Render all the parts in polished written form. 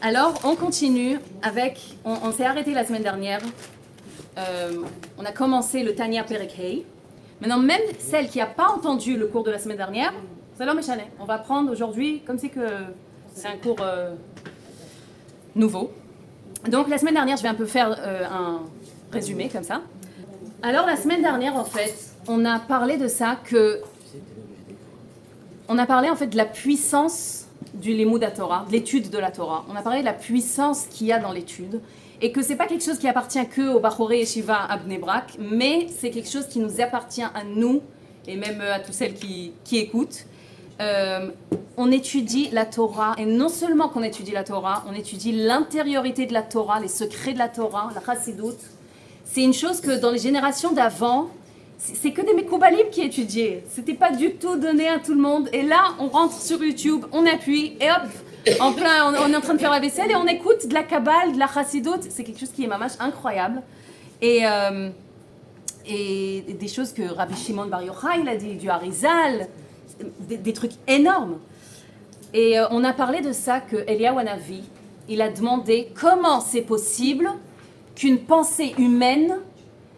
Alors, on continue avec... On s'est arrêté la semaine dernière. On a commencé le Tanya Perek Hei. Maintenant, même celle qui n'a pas entendu le cours de la semaine dernière, Salam Eshane. On va prendre aujourd'hui, comme c'est que c'est un cours nouveau. Donc, la semaine dernière, je vais un peu faire un résumé comme ça. Alors, la semaine dernière, en fait, on a parlé de ça que... On a parlé, en fait, de la puissance du Limud Torah, de l'étude de la Torah. On a parlé de la puissance qu'il y a dans l'étude et que c'est pas quelque chose qui appartient que au Bachoré Yeshiva à Bnei Brak, mais c'est quelque chose qui nous appartient à nous et même à toutes celles qui écoutent. On étudie la Torah et non seulement qu'on étudie la Torah, on étudie l'intériorité de la Torah, les secrets de la Torah, la Chassidut. C'est une chose que dans les générations d'avant, c'est que des Mekoubalim qui étudiaient. C'était pas du tout donné à tout le monde. Et là, on rentre sur YouTube, on appuie, et hop, on est en train de faire la vaisselle et on écoute de la Kabbale, de la Chassidut. C'est quelque chose qui est mamash incroyable. Et des choses que Rabbi Shimon Bar Yochai, il a dit, du Harizal, des trucs énormes. Et on a parlé de ça que Eliyahu Hanavi, il a demandé comment c'est possible qu'une pensée humaine,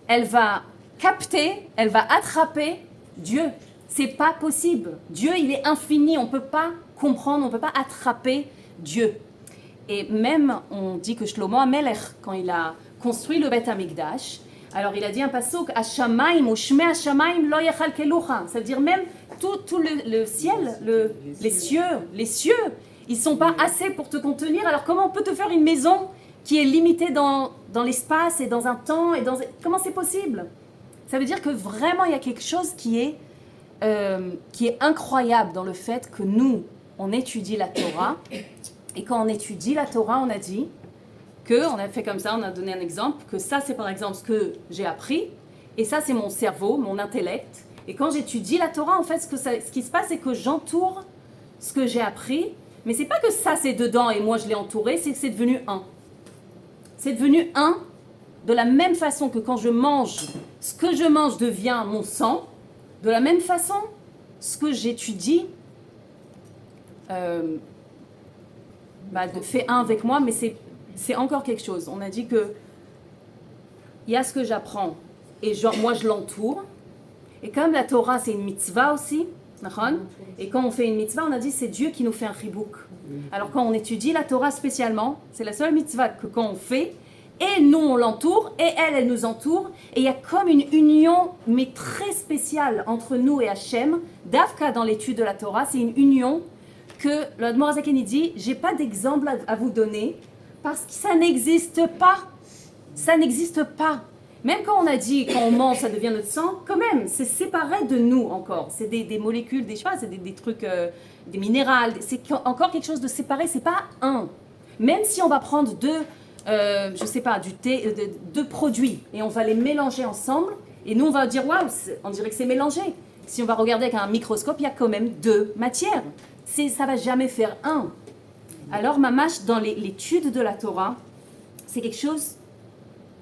elle va capter, elle va attraper Dieu. C'est pas possible. Dieu, il est infini. On peut pas comprendre, on peut pas attraper Dieu. Et même, on dit que Shlomo HaMelech, quand il a construit le Beth Amikdash, alors il a dit un pasuk, Hashamaim ou Shmei Hashamaim lo yechalkelucha. Ça veut dire même tout le ciel, les cieux, ils sont pas assez pour te contenir. Alors comment on peut te faire une maison qui est limitée dans l'espace et dans un temps et comment c'est possible? Ça veut dire que vraiment, il y a quelque chose qui est incroyable dans le fait que nous, on étudie la Torah. Et quand on étudie la Torah, on a dit on a fait comme ça, on a donné un exemple, que ça, c'est par exemple ce que j'ai appris, et ça, c'est mon cerveau, mon intellect. Et quand j'étudie la Torah, en fait, ce qui se passe, c'est que j'entoure ce que j'ai appris, mais c'est pas que ça, c'est dedans et moi, je l'ai entouré, c'est que c'est devenu un. C'est devenu un. De la même façon que quand je mange, ce que je mange devient mon sang, de la même façon, ce que j'étudie fait un avec moi, mais c'est encore quelque chose. On a dit que il y a ce que j'apprends et moi je l'entoure. Et comme la Torah c'est une mitzvah aussi, et quand on fait une mitzvah, on a dit c'est Dieu qui nous fait un chibouk. Alors quand on étudie la Torah spécialement, c'est la seule mitzvah que quand on fait, et nous, on l'entoure, et elle nous entoure. Et il y a comme une union, mais très spéciale, entre nous et Hachem. Davka, dans l'étude de la Torah, c'est une union que le Admor HaZaken dit, j'ai pas d'exemple à vous donner, parce que ça n'existe pas. Ça n'existe pas. Même quand on a dit, quand on mange, ça devient notre sang, quand même, c'est séparé de nous encore. C'est des molécules, des choses, c'est des trucs, des minérales. C'est encore quelque chose de séparé, c'est pas un. Même si on va prendre je sais pas, du thé, deux produits, et on va les mélanger ensemble, et nous on va dire waouh, on dirait que c'est mélangé. Si on va regarder avec un microscope, il y a quand même deux matières. Ça va jamais faire un. Alors mamash, dans l'étude de la Torah, c'est quelque chose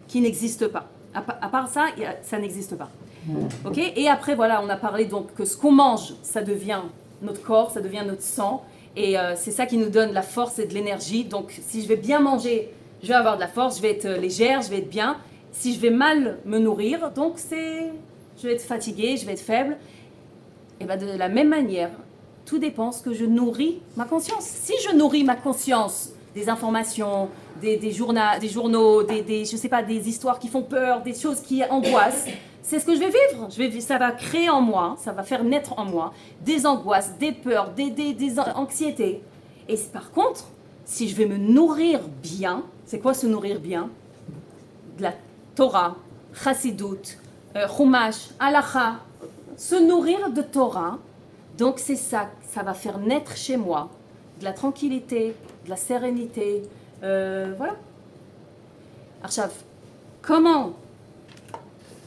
qui n'existe pas. À part ça, ça n'existe pas. Ok? Et après voilà, on a parlé donc que ce qu'on mange, ça devient notre corps, ça devient notre sang, et c'est ça qui nous donne la force et de l'énergie. Donc si je vais bien manger, je vais avoir de la force, je vais être légère, je vais être bien. Si je vais mal me nourrir, donc je vais être fatiguée, je vais être faible. Et bien de la même manière, tout dépend ce que je nourris ma conscience. Si je nourris ma conscience des informations, des journaux, je sais pas, des histoires qui font peur, des choses qui angoissent, c'est ce que je vais vivre. Ça va créer en moi, ça va faire naître en moi des angoisses, des peurs, des anxiétés. Et par contre, si je vais me nourrir bien, c'est quoi se nourrir bien? De la Torah, Chassidut, Chumash, Halacha. Se nourrir de Torah, donc c'est ça va faire naître chez moi de la tranquillité, de la sérénité, voilà. Archav, comment?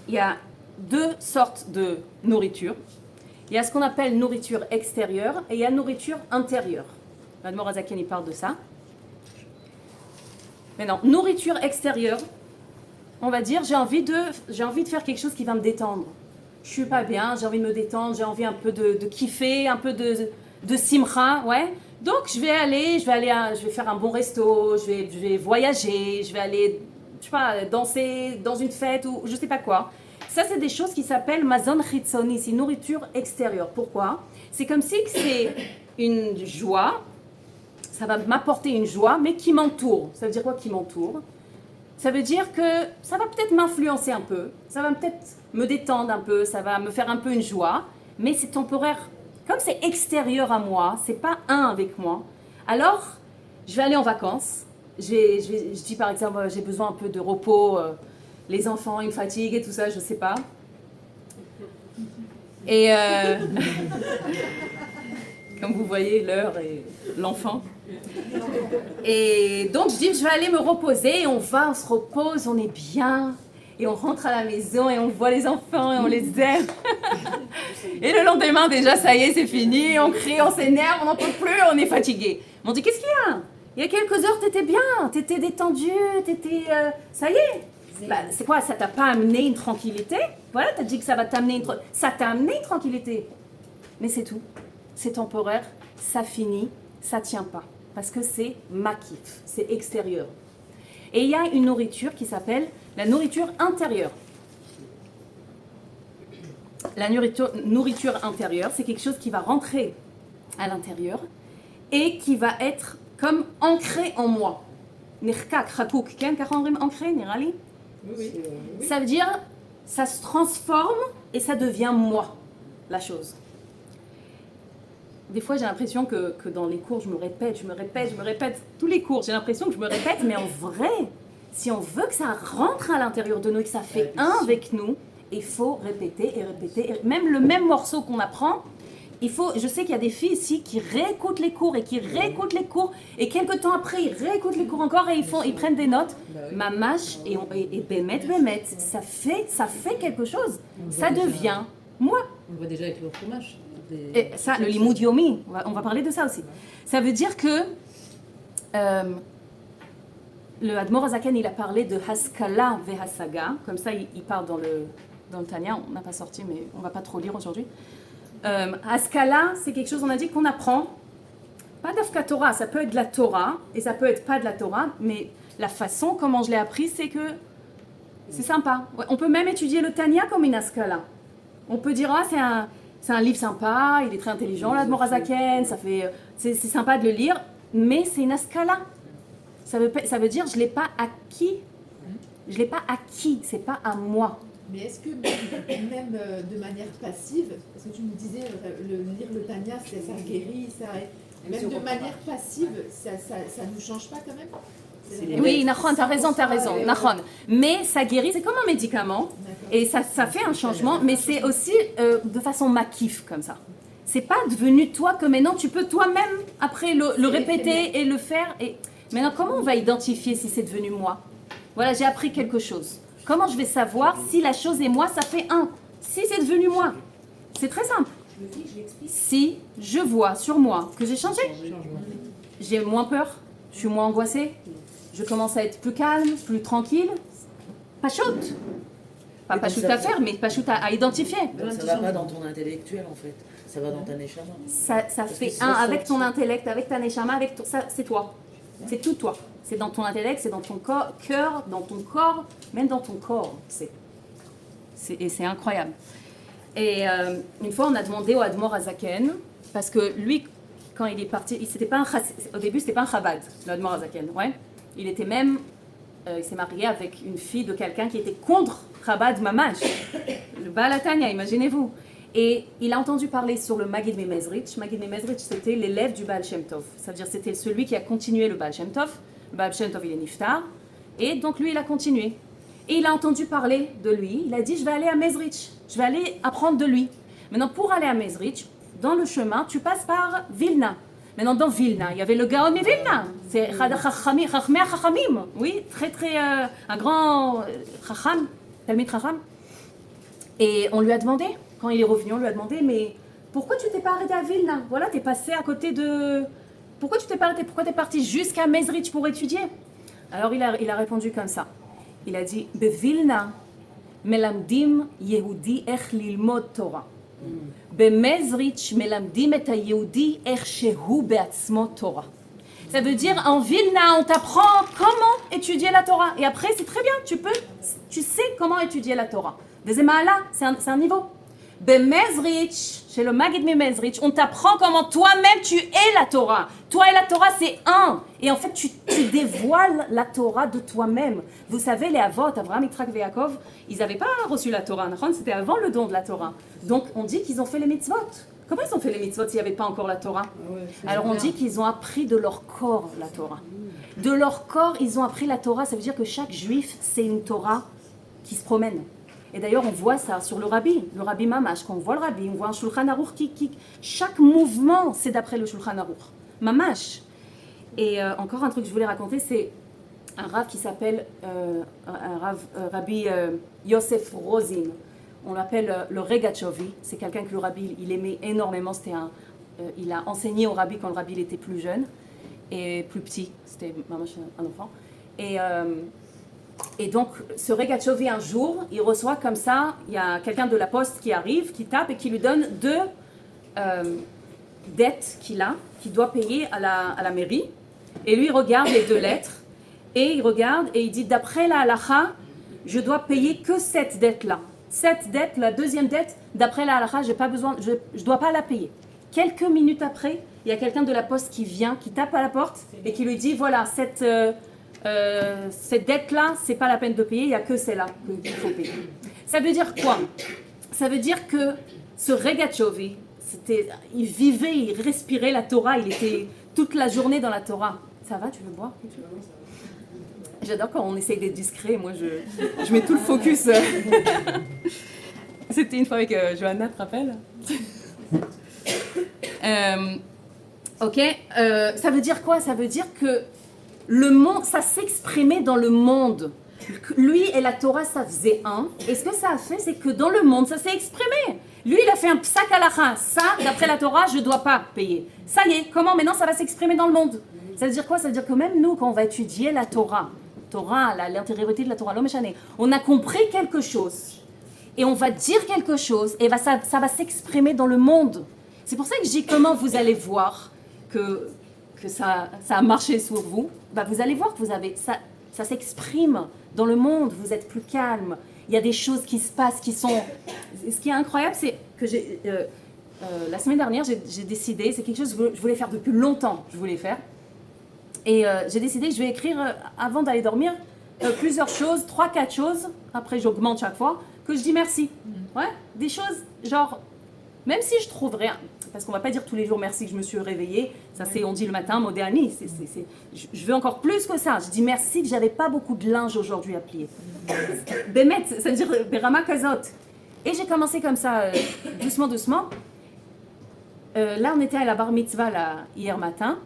Il y a deux sortes de nourriture. Il y a ce qu'on appelle nourriture extérieure et il y a nourriture intérieure. L'Admor HaZaken, il parle de ça. Maintenant, nourriture extérieure, on va dire, j'ai envie de faire quelque chose qui va me détendre. Je suis pas bien, j'ai envie de me détendre, j'ai envie un peu de kiffer, un peu de simcha, ouais. Donc je vais faire un bon resto, je vais voyager, je vais aller, je sais pas, danser dans une fête ou je sais pas quoi. Ça, c'est des choses qui s'appellent mazon chitzoni, c'est nourriture extérieure. Pourquoi? C'est comme si c'est une joie, ça va m'apporter une joie, mais qui m'entoure. Ça veut dire quoi qui m'entoure? Ça veut dire que ça va peut-être m'influencer un peu, ça va peut-être me détendre un peu, ça va me faire un peu une joie, mais c'est temporaire. Comme c'est extérieur à moi, c'est pas un avec moi, alors je vais aller en vacances. Je dis par exemple, j'ai besoin un peu de repos, les enfants, une fatigue et tout ça, je sais pas. Et comme vous voyez, l'heure et l'enfant. Et donc je dis, je vais aller me reposer, et on se repose, on est bien. Et on rentre à la maison et on voit les enfants et on les aime. Et le lendemain, déjà, ça y est, c'est fini. On crie, on s'énerve, on n'en peut plus, on est fatigué. On dit, qu'est-ce qu'il y a? Il y a quelques heures, t'étais bien, t'étais détendu, ça y est. Bah, c'est quoi? Ça t'a pas amené une tranquillité? Voilà, t'as dit que ça va t'amener ça t'a amené une tranquillité. Mais c'est tout. C'est temporaire, ça finit, ça tient pas. Parce que c'est makif, c'est extérieur. Et il y a une nourriture qui s'appelle la nourriture intérieure. La nourriture intérieure, c'est quelque chose qui va rentrer à l'intérieur et qui va être comme ancré en moi. Nirkak, chakouk, ken kahandrim ancré, nirali. Oui. Ça veut dire, ça se transforme et ça devient moi, la chose. Des fois, j'ai l'impression que dans les cours, je me répète. Tous les cours, j'ai l'impression que je me répète, mais en vrai, si on veut que ça rentre à l'intérieur de nous et que ça fait un avec nous, il faut répéter et répéter. Même le même morceau qu'on apprend, je sais qu'il y a des filles ici qui réécoutent les cours et qui réécoutent les cours, et quelques temps après, ils réécoutent les cours encore et ils prennent des notes. Mamash et Bémet, ça fait quelque chose. Ça devient moi. On le voit déjà avec le fromage. Et ça, le limoud yomi, on va parler de ça aussi. Ça veut dire que le Admor Hazaken, il a parlé de Haskala vehasaga, comme ça il parle dans le Tanya, on n'a pas sorti mais on va pas trop lire aujourd'hui. Haskala, c'est quelque chose, on a dit qu'on apprend, pas d'Afka Torah, ça peut être de la Torah, et ça peut être pas de la Torah, mais la façon comment je l'ai appris, c'est que c'est sympa. On peut même étudier le Tanya comme une Haskala. On peut dire, c'est un livre sympa, il est très intelligent, l'Admor Hazaken, c'est sympa de le lire, mais c'est une Haskala. Ça veut dire, je ne l'ai pas acquis, c'est pas à moi. Mais est-ce que même de manière passive, parce que tu me disais, lire le Tanya, ça guérit, même de manière passive, ça ne nous change pas quand même? Oui, Nahon, t'as raison. Nahon. Mais ça guérit, c'est comme un médicament, et ça fait un changement, mais c'est aussi de façon makif comme ça. C'est pas devenu toi que maintenant tu peux toi-même après le répéter et le faire. Et maintenant, comment on va identifier si c'est devenu moi? Voilà, j'ai appris quelque chose. Comment je vais savoir si la chose est moi, ça fait un? Si c'est devenu moi, c'est très simple. Si je vois sur moi que j'ai changé, j'ai moins peur, je suis moins angoissée, je commence à être plus calme, plus tranquille, pas choute. Pas choute à faire, mais pas choute à identifier. Donc ça va pas dans ton intellectuel en fait, ça va dans ta neshama. Ça fait un avec ton intellect, avec ta neshama, ça, c'est toi. C'est tout toi. C'est dans ton intellect, c'est dans ton cœur, dans ton corps, même dans ton corps. Et c'est incroyable. Et une fois, on a demandé au Admor Hazaken, parce que lui, quand il est parti, au début, c'était pas un Chabad, le Admor Hazaken. Ouais. Il était même, il s'est marié avec une fille de quelqu'un qui était contre Chabad Mamash, le Baal HaTanya, imaginez-vous. Et il a entendu parler sur le Maggid Memezrich. Maggid Memezrich, c'était l'élève du Baal Shem Tov. Ça veut dire c'était celui qui a continué le Baal Shem Tov. Le Baal Shem Tov, il est niftar. Et donc lui, il a continué. Et il a entendu parler de lui. Il a dit, je vais aller à Mezrich. Je vais aller apprendre de lui. Maintenant, pour aller à Mezrich, dans le chemin, tu passes par Vilna. Maintenant, dans Vilna, il y avait le Gaon de Vilna. C'est Chachmei Chachamim. Oui, un grand Chacham, Talmid Chacham. Et on lui a demandé, quand il est revenu, on lui a demandé, mais pourquoi tu t'es pas arrêté à Vilna? Voilà, t'es passé à côté de... Pourquoi tu t'es pas arrêté? Pourquoi t'es parti jusqu'à Mezrich pour étudier? Alors il a répondu comme ça. Il a dit, Bevilna, melamdim Yehudi ech lilmod Torah. במזריץ' מלמדים את היהודי איך שהוא בעצמו תורה. Ça veut dire, en Vilna, on t'apprend comment étudier la Torah. Et après, c'est très bien, tu sais comment étudier la Torah. וזה מעלה, c'est un niveau. במזריץ', chez le Maggid Mezrich, on t'apprend comment toi-même tu es la Torah. Toi et la Torah, c'est un. Et en fait, tu dévoiles la Torah de toi-même. Vous savez, les Avot, Abraham, Yitzhak et Yaakov, ils n'avaient pas reçu la Torah. C'était avant le don de la Torah. Donc, on dit qu'ils ont fait les mitzvot. Comment ils ont fait les mitzvot s'il n'y avait pas encore la Torah? Alors, on dit qu'ils ont appris de leur corps la Torah. De leur corps, ils ont appris la Torah. Ça veut dire que chaque juif, c'est une Torah qui se promène. Et d'ailleurs, on voit ça sur le rabbi Mamash. Quand on voit le rabbi, on voit un Shulchan Aruch qui... Chaque mouvement, c'est d'après le Shulchan Aruch. Mamash. Et encore un truc que je voulais raconter, c'est un rav qui s'appelle Rabbi Yosef Rosin. On l'appelle le Regachovi. C'est quelqu'un que le rabbi il aimait énormément. Il a enseigné au rabbi quand le rabbi il était plus jeune et plus petit. C'était Mamash, un enfant. Et donc, ce Regachovi, un jour, il reçoit comme ça, il y a quelqu'un de la poste qui arrive, qui tape et qui lui donne 2 dettes qu'il a, qu'il doit payer à la mairie. Et lui, il regarde les 2 lettres, et il regarde et il dit, d'après la halakha, je dois payer que cette dette-là. Cette dette, la deuxième dette, d'après la halakha, j'ai pas besoin, je dois pas la payer. Quelques minutes après, il y a quelqu'un de la poste qui vient, qui tape à la porte, et qui lui dit, voilà, cette dette-là, c'est pas la peine de payer, il n'y a que celle-là qu'il faut payer. Ça veut dire quoi? Ça veut dire que ce Regachovi, il vivait, il respirait la Torah, il était toute la journée dans la Torah. Ça va, tu veux boire quelque chose? J'adore quand on essaye d'être discret, moi je mets tout le focus. C'était une fois avec Johanna, tu te rappelles? Ok, ça veut dire quoi? Ça veut dire que le monde, ça s'exprimait dans le monde. Lui et la Torah, ça faisait un. Et ce que ça a fait, c'est que dans le monde, ça s'est exprimé. Lui, il a fait un psak halakha. Ça, d'après la Torah, je ne dois pas payer. Ça y est, comment maintenant ça va s'exprimer dans le monde? Ça veut dire quoi? Ça veut dire que même nous, quand on va étudier la Torah, l'intériorité de la Torah, on a compris quelque chose. Et on va dire quelque chose, et ça va s'exprimer dans le monde. C'est pour ça que je dis comment vous allez voir que ça a marché sur vous. Vous allez voir que ça s'exprime dans le monde, vous êtes plus calme, il y a des choses qui se passent qui sont... Ce qui est incroyable, c'est que la semaine dernière, j'ai décidé, c'est quelque chose que je voulais faire depuis longtemps, et j'ai décidé que je vais écrire, avant d'aller dormir, plusieurs choses, 3-4 choses, après j'augmente chaque fois, que je dis merci. Ouais, des choses, genre, même si je trouve rien, parce qu'on va pas dire tous les jours merci que je me suis réveillée, ça c'est on dit le matin, Modéani, je veux encore plus que ça, je dis merci que j'avais pas beaucoup de linge aujourd'hui à plier. Bémet, ça veut dire Berama Kazot. Et j'ai commencé comme ça, doucement. Là on était à la bar mitzvah hier matin,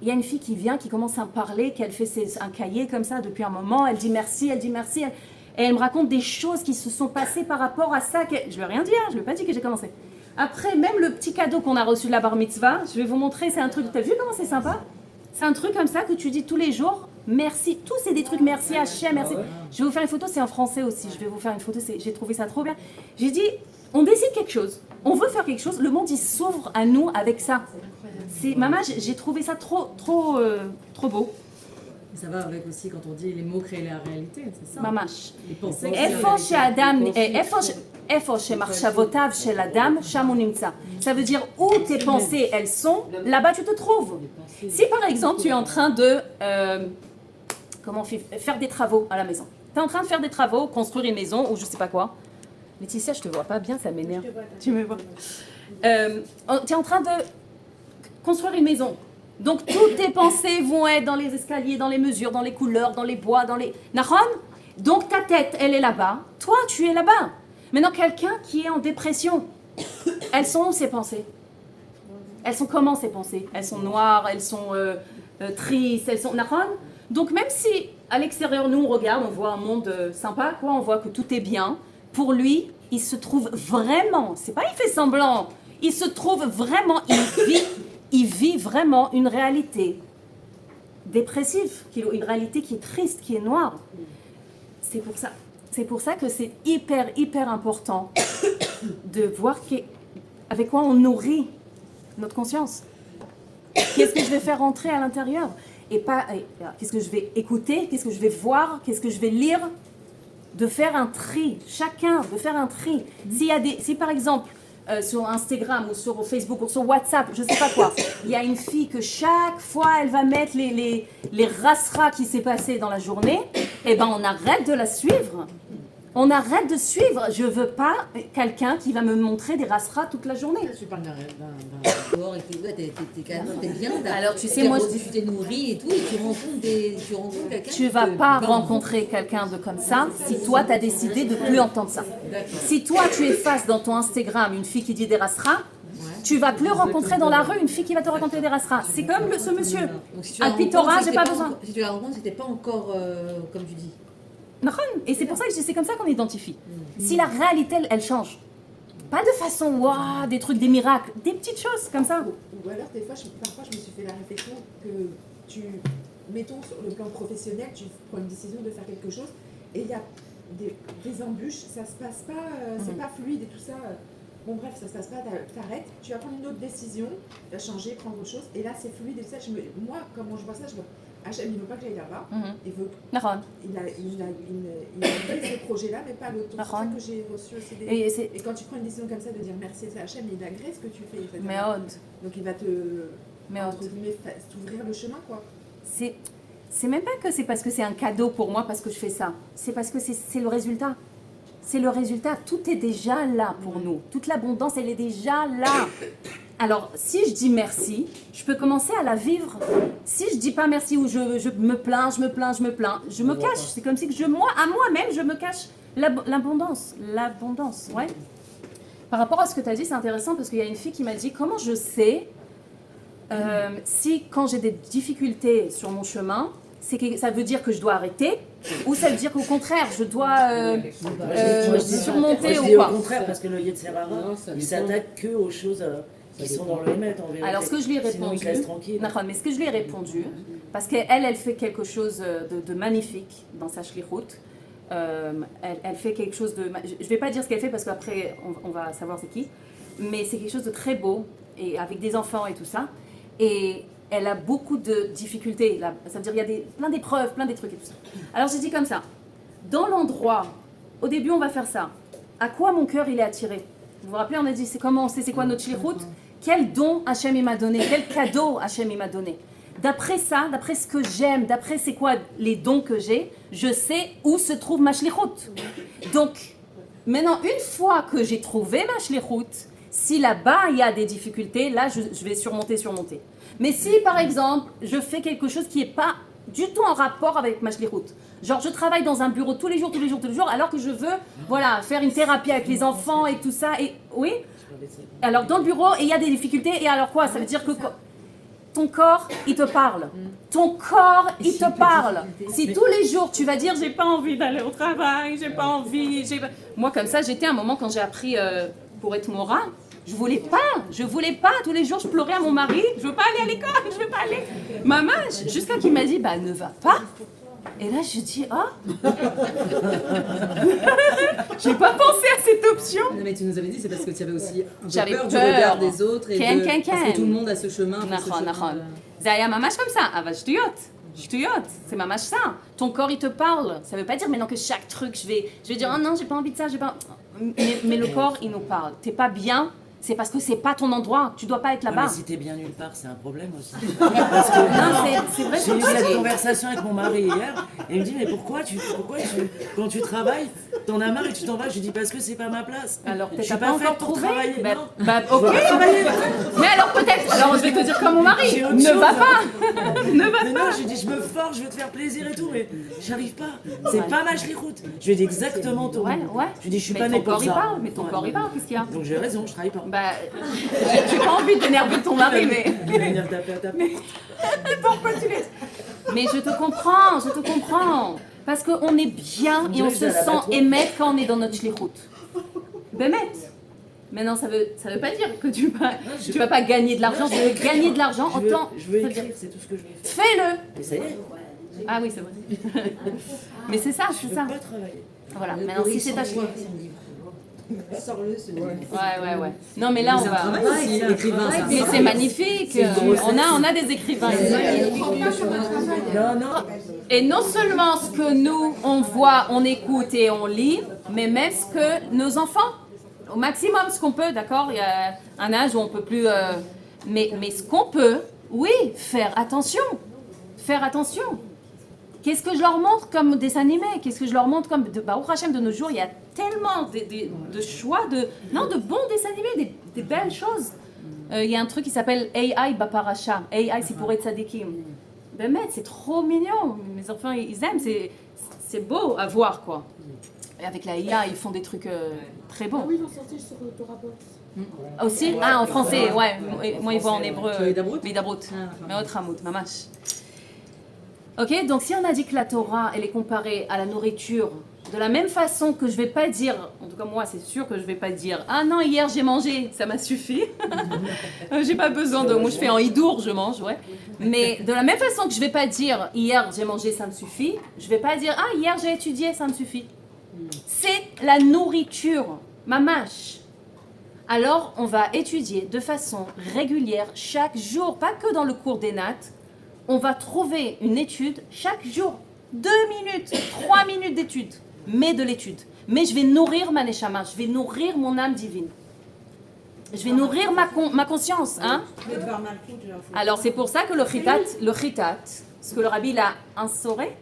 il y a une fille qui vient, qui commence à me parler, qu'elle fait un cahier comme ça depuis un moment, elle dit merci, et elle me raconte des choses qui se sont passées par rapport à ça, je lui ai rien dit, je lui ai pas dit que j'ai commencé. Après, même le petit cadeau qu'on a reçu de la bar mitzvah, je vais vous montrer, c'est un truc, t'as vu comment c'est sympa? C'est un truc comme ça que tu dis tous les jours, merci, tous c'est des trucs, merci Hachem, merci. Je vais vous faire une photo, c'est en français aussi, je vais vous faire une photo, j'ai trouvé ça trop bien. J'ai dit, on décide quelque chose, on veut faire quelque chose, le monde il s'ouvre à nous avec ça. Maman, j'ai trouvé ça trop beau. Ça va avec aussi quand on dit les mots créent la réalité, c'est ça? Mamash. Les pensées. Ça veut dire où tes pensées elles sont, là-bas tu te trouves. Si par exemple tu es en train de faire des travaux à la maison, tu es en train de faire des travaux, construire une maison ou je sais pas quoi. Laetitia, je te vois pas bien, ça m'énerve. Tu me vois. Tu es en train de construire une maison. Donc toutes tes pensées vont être dans les escaliers, dans les mesures, dans les couleurs, dans les bois, dans les... Nahon? Donc ta tête, elle est là-bas. Toi, tu es là-bas. Maintenant, quelqu'un qui est en dépression, elles sont où ses pensées? Elles sont comment ces pensées? Elles sont noires, elles sont tristes, elles sont... Nahon? Donc même si à l'extérieur, nous, on regarde, on voit un monde sympa, quoi, on voit que tout est bien, pour lui, il se trouve vraiment, c'est pas il fait semblant, il se trouve vraiment, il vit vraiment une réalité dépressive, une réalité qui est triste, qui est noire. C'est pour ça que c'est hyper important de voir avec quoi on nourrit notre conscience. Qu'est-ce que je vais faire rentrer à l'intérieur? Qu'est-ce que je vais écouter? Qu'est-ce que je vais voir? Qu'est-ce que je vais lire? De faire un tri, chacun, de faire un tri. Si par exemple, sur Instagram ou sur Facebook ou sur WhatsApp, je sais pas quoi, il y a une fille que chaque fois elle va mettre les rasras qui s'est passé dans la journée, eh ben on arrête de la suivre. On arrête de suivre. Je veux pas quelqu'un qui va me montrer des rasras toute la journée. Tu parles d'un sport et t'es bien. Alors tu sais, moi tu t'es nourri et tout, et tu rencontres quelqu'un. Tu vas pas rencontrer quelqu'un de comme ça si toi tu as décidé de plus entendre ça. Si toi tu effaces dans ton Instagram une fille qui dit des rasras, tu vas plus rencontrer dans la rue une fille qui va te raconter des rasras. C'est comme ce monsieur. À Pitora, j'ai pas besoin. Si tu la rencontres, c'était pas encore comme tu dis. Et c'est pour ça que c'est comme ça qu'on identifie. Si la réalité, elle change. Pas de façon, waouh, des trucs, des miracles, des petites choses comme ça. Ou alors, parfois, je me suis fait la réflexion que mettons, sur le plan professionnel, tu prends une décision de faire quelque chose et il y a des embûches, ça se passe pas, c'est pas fluide et tout ça. Bon, bref, ça se passe pas, t'arrêtes, tu vas prendre une autre décision, tu vas changer, prendre autre chose, et là, c'est fluide et tout ça. Moi, comment je vois ça, je vois. Hachem, il ne veut pas que j'aille là-bas. Il veut. Il a pris ce projet-là, mais pas l'autre. C'est ça que j'ai reçu aussi et quand tu prends une décision comme ça de dire merci à Hachem, il agrée ce que tu fais. Donc il va t'ouvrir le chemin, quoi. C'est même pas que c'est parce que c'est un cadeau pour moi parce que je fais ça. C'est parce que c'est le résultat. C'est le résultat. Tout est déjà là pour nous. Toute l'abondance, elle est déjà là. Alors, si je dis merci, je peux commencer à la vivre. Si je dis pas merci ou je me plains, je me cache. C'est comme si que à moi-même, je me cache l'abondance. L'abondance, ouais. Par rapport à ce que tu as dit, c'est intéressant parce qu'il y a une fille qui m'a dit comment je sais si quand j'ai des difficultés sur mon chemin, ça veut dire que je dois arrêter ou ça veut dire qu'au contraire, je dois surmonter ou quoi. Au contraire, parce que le Yetzer Hara, il s'attaque que aux choses qui sont dans le Hémet, en vérité. Alors, ce que je lui ai répondu, mais ce que je lui ai répondu, parce qu'elle fait quelque chose de magnifique dans sa shlichut. Elle fait quelque chose de... Je ne vais pas dire ce qu'elle fait parce qu'après, on va savoir c'est qui. Mais c'est quelque chose de très beau, et avec des enfants et tout ça. Et elle a beaucoup de difficultés. Là. Ça veut dire qu'il y a plein d'épreuves, plein des trucs et tout ça. Alors, j'ai dit comme ça. Dans l'endroit, au début, on va faire ça. À quoi mon cœur, il est attiré? Vous vous rappelez, on a dit, c'est quoi notre shlichut? Quel don Hachem il m'a donné? Quel cadeau Hachem il m'a donné? D'après ça, d'après ce que j'aime, d'après c'est quoi les dons que j'ai, je sais où se trouve ma shlichut. Donc, maintenant, une fois que j'ai trouvé ma shlichut, si là-bas il y a des difficultés, là je vais surmonter. Mais si par exemple, je fais quelque chose qui n'est pas du tout en rapport avec ma shlichut, genre je travaille dans un bureau tous les jours, alors que je veux faire une thérapie avec les enfants et tout ça, et oui. Alors dans le bureau, et il y a des difficultés, et alors quoi? Ça veut dire que ton corps, il te parle. Ton corps, il te parle. Si tous les jours tu vas dire j'ai pas envie d'aller au travail, j'ai pas envie, moi comme ça j'étais un moment quand j'ai appris pour être Mora, je voulais pas, tous les jours je pleurais à mon mari, je veux pas aller à l'école, je veux pas aller. Maman, jusqu'à qu'il m'a dit bah ne va pas. Et là, je dis, j'ai pas pensé à cette option. Non, mais tu nous avais dit, c'est parce que tu avais aussi J'avais peur du regard des autres et parce que tout le monde a ce chemin. Zaya mamash comme ça, shtuyot, c'est mamash ça. Ton corps, il te parle. Ça veut pas dire maintenant que chaque truc, je vais dire, oh non, j'ai pas envie de ça, j'ai pas... Mais le corps, il nous parle. T'es pas bien, c'est parce que c'est pas ton endroit, tu dois pas être là-bas. Mais si t'es bien nulle part, c'est un problème aussi. Parce que non, c'est vrai. J'ai eu cette conversation avec mon mari hier, et il me dit mais pourquoi quand tu travailles, t'en as marre et tu t'en vas? Je lui dis parce que c'est pas ma place. Alors je suis pas faite pour travailler. Ok. Mais alors peut-être. Alors je vais te dire comme mon mari, ne va pas. Mais non, je lui dis je me force, je veux te faire plaisir et tout, mais j'arrive pas. C'est pas ma shlichut. Je lui ai dit exactement ton. Ouais. Je lui dis je suis pas née pour ça. Mais ton corps il parle, qu'est-ce qu'il y a? Donc j'ai raison, je travaille pas. Bah, j'ai pas envie d'énerver ton mari, mais... Pourquoi tu laisses? Mais je te comprends. Parce qu'on est bien et on se sent émettre quand on est dans notre shlichut. Bémet. Maintenant, ça veut pas dire que tu vas pas gagner de l'argent. Je veux gagner de l'argent, autant... Je veux écrire, c'est tout ce que je veux faire. Fais-le. Mais ça y est. Ah oui, c'est vrai. Mais c'est ça. Je veux pas travailler. Voilà, maintenant si c'est ta shlichut. Sors-le, ce Ouais. Non, mais là, on C'est un va... travail aussi, l'écrivain. c'est un Mais c'est travail. magnifique. C'est une grosse On a des écrivains ici. Non. Et non seulement ce que nous, on voit, on écoute et on lit, mais même ce que nos enfants, au maximum ce qu'on peut, d'accord? Il y a un âge où on peut plus... mais ce qu'on peut, oui, faire attention. Faire attention. Qu'est-ce que je leur montre comme dessin animé? Qu'est-ce que je leur montre comme... Baruch Hashem, de nos jours, il y a tellement de choix, de bons dessins animés, des belles choses. Il y a un truc qui s'appelle AI Baparacha. AI, c'est pour être tzadikim. Ben, c'est trop mignon. Mes enfants, ils aiment. C'est beau à voir, quoi. Et avec la IA, ils font des trucs très beaux. Oui, ils vont sortir sur Torah Box. Aussi? Ah, en français, ouais. Moi, ils voient en hébreu. Hidabrut? Hidabrut. Ah, Mais autre hamout, mamash. Ok, donc si on a dit que la Torah, elle est comparée à la nourriture, de la même façon que je vais pas dire, en tout cas moi c'est sûr que je vais pas dire, ah non, hier j'ai mangé, ça m'a suffi. J'ai pas besoin de, moi je fais en hidour, je mange, ouais. Mais de la même façon que je vais pas dire, hier j'ai mangé, ça me suffit, je vais pas dire, ah hier j'ai étudié, ça me suffit. C'est la nourriture, mamash. Alors on va étudier de façon régulière chaque jour, pas que dans le cours des nattes. On va trouver une étude chaque jour, 2 minutes, 3 minutes d'étude, mais de l'étude. Mais je vais nourrir ma neshama, je vais nourrir mon âme divine. Je vais nourrir ma conscience. Hein? Alors c'est pour ça que le chitat, ce que le rabbi l'a instauré,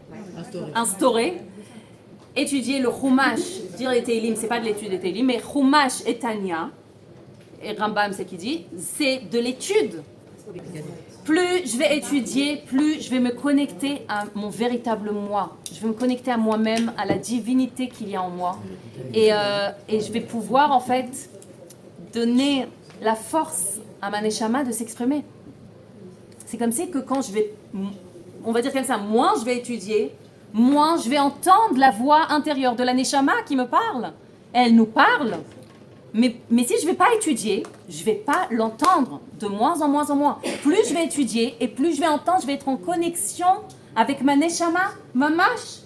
étudier le chumash, dire les Teilim, c'est pas de l'étude des Teilim, mais chumash et Tanya, et Rambam c'est qui dit, c'est de l'étude. Plus je vais étudier, plus je vais me connecter à mon véritable moi. Je vais me connecter à moi-même, à la divinité qu'il y a en moi. Et je vais pouvoir en fait donner la force à ma neshama de s'exprimer. C'est comme si que quand je vais, on va dire comme ça, moins je vais étudier, moins je vais entendre la voix intérieure de la neshama qui me parle. Elle nous parle. Mais si je ne vais pas étudier, je ne vais pas l'entendre de moins en moins. Plus je vais étudier et plus je vais entendre, je vais être en connexion avec ma neshama, mamash.